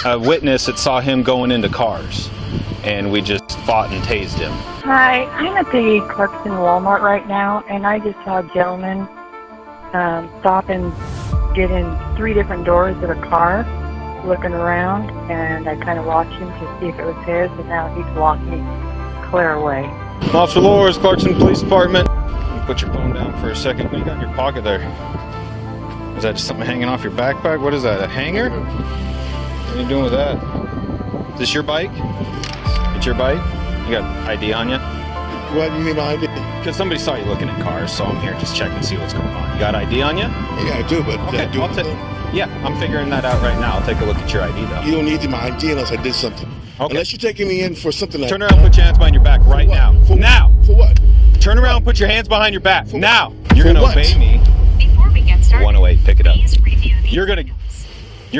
a witness that saw him going into cars, and we just fought and tased him. Hi, I'm at the Clarkson Walmart right now, and I just saw a gentleman stop and get in 3 different doors of a car, looking around, and I kind of watched him to see if it was his, and now he's walking clear away. Officer Lors, Clarkson Police Department. Put your phone down for a second. What do you got in your pocket there? Is that just something hanging off your backpack? What is that, a hanger? What are you doing with that? Is this your bike? It's your bike? You got ID on you? What do you mean by ID? Because somebody saw you looking at cars, so I'm here just checking to see what's going on. You got ID on you? Yeah, I do, but okay, do yeah, I'm figuring that out right now. I'll take a look at your ID, though. You don't need my ID unless I did something. Okay. Unless you're taking me in for something like... Turn around and put your hands behind your back right now. For now! For what? Turn around and put your hands behind your back. For now! What? You're going to what? obey me. Before we get started, 108, pick it up. please review the You're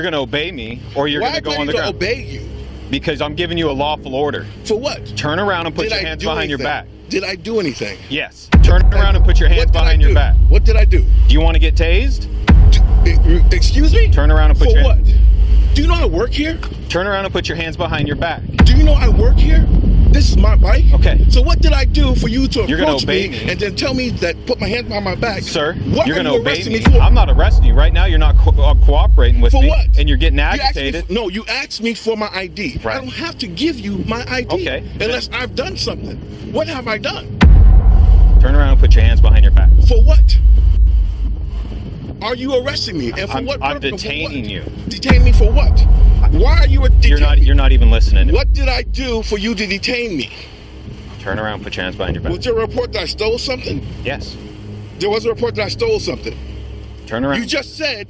gonna obey me, or you're gonna go on the ground. Why do I need to obey you? Because I'm giving you a lawful order. For what? Turn around and put your hands behind your back. Did I do anything? Yes. Turn around and put your hands behind your back. What did I do? Do you want to get tased? Excuse me? Turn around and put your... For what? Do you know I work here? Turn around and put your hands behind your back. Do you know I work here? This is my bike. Okay. So what did I do for you to You're gonna approach obey me and then tell me that put my hands behind my back? Sir, what you're are gonna you obey arresting me. for? I'm not arresting you right now. You're not cooperating with For me. what? And you're getting You asked agitated. me you asked me for my ID. Right. I don't have to give you my ID Okay. unless I've done something. What have I done? Turn around and put your hands behind your back. For what? Are you arresting me? And for what I'm purpose? detaining you. Detain me for what? Why are you detaining me? You're not even listening to me. What did I do for you to detain me? Turn around and put your hands behind your back. Was there a report that I stole something? Yes. There was a report that I stole something. Turn around. You just said,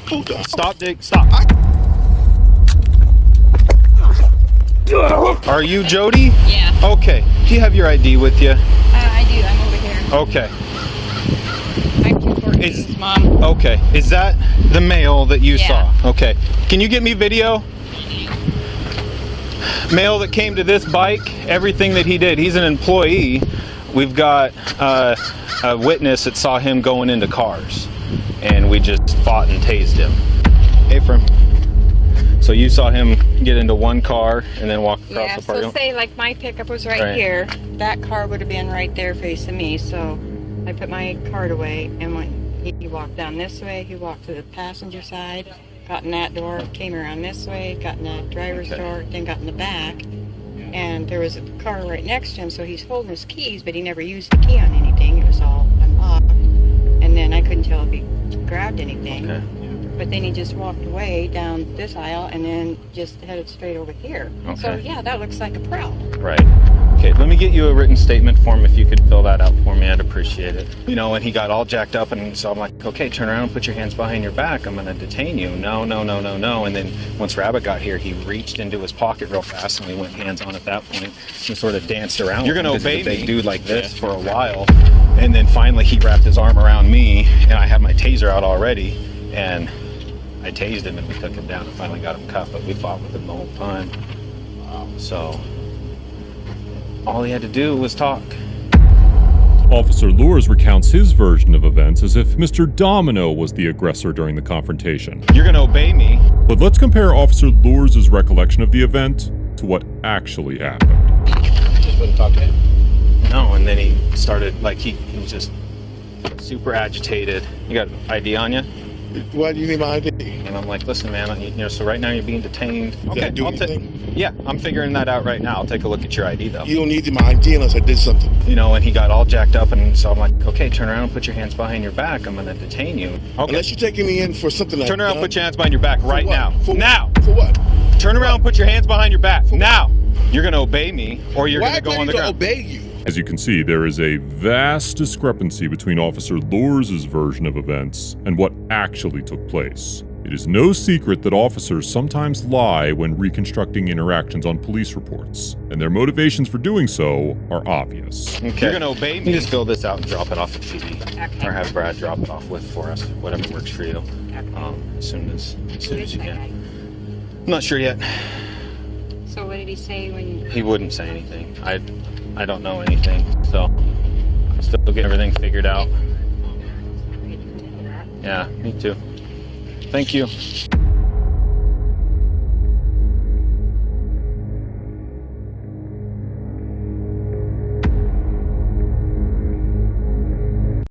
hold on. Stop, Dick. Stop. Are you Jody? Yeah. Okay. Do you have your ID with you? I do. I'm over here. Okay. I'm 214, Mom. Okay. Is that the male that you Yeah. saw? Okay. Can you get me video? Male that came to this bike, everything that he did. He's an employee. We've got a witness that saw him going into cars, and we just fought and tased him. Hey, friend. So you saw him get into one car and then walk across Yeah, the parking so lot? say like my pickup was right here. That car would have been right there facing me. So I put my card away, and when he walked down this way, he walked to the passenger side, got in that door, came around this way, got in the driver's door, then got in the back. And there was a car right next to him, so he's holding his keys, but he never used the key on anything. It was all unlocked. And then I couldn't tell if he grabbed anything. Okay. But then he just walked away down this aisle and then just headed straight over here. Okay. So yeah, that looks like a prowl. Right. Okay, let me get you a written statement form. If you could fill that out for me, I'd appreciate it. You know, and he got all jacked up, and so I'm like, okay, turn around and put your hands behind your back. I'm going to detain you. No. And then once Rabbit got here, he reached into his pocket real fast, and we went hands on at that point and sort of danced around. You're going to obey me. Big dude like this for a while. And then finally he wrapped his arm around me, and I had my taser out already, and I tased him, and we took him down and finally got him cuffed, but we fought with him the whole time. So all he had to do was talk. Officer Lors recounts his version of events as if Mr. Domino was the aggressor during the confrontation. You're gonna obey me. But let's compare Officer Lors' recollection of the event to what actually happened. Just wouldn't talk to him. No, and then he started, like, he was just super agitated. You got ID on you? Why do you need my ID? And I'm like, listen, man, you know, so right now you're being detained. Did I do anything? Yeah, I'm figuring that out right now. I'll take a look at your ID, though. You don't need my ID unless I did something. You know, and he got all jacked up, and so I'm like, okay, turn around and put your hands behind your back. I'm going to detain you. Okay. Unless you're taking me in for something like that. Turn around and put your hands behind your back right now. Now. For what? Turn around and put your hands behind your back now. You're going to obey me, or you're going to go on the ground. Why do I need to obey you? As you can see, there is a vast discrepancy between Officer Lors' version of events and what actually took place. It is no secret that officers sometimes lie when reconstructing interactions on police reports, and their motivations for doing so are obvious. Okay. You're going to obey me? You just fill this out and drop it off at TV. Okay. Or have Brad drop it off for us, whatever works for you. As soon as you can. I'm not sure yet. So what did he say when... He wouldn't say anything. I don't know anything, so I'm still getting everything figured out. Yeah, me too. Thank you.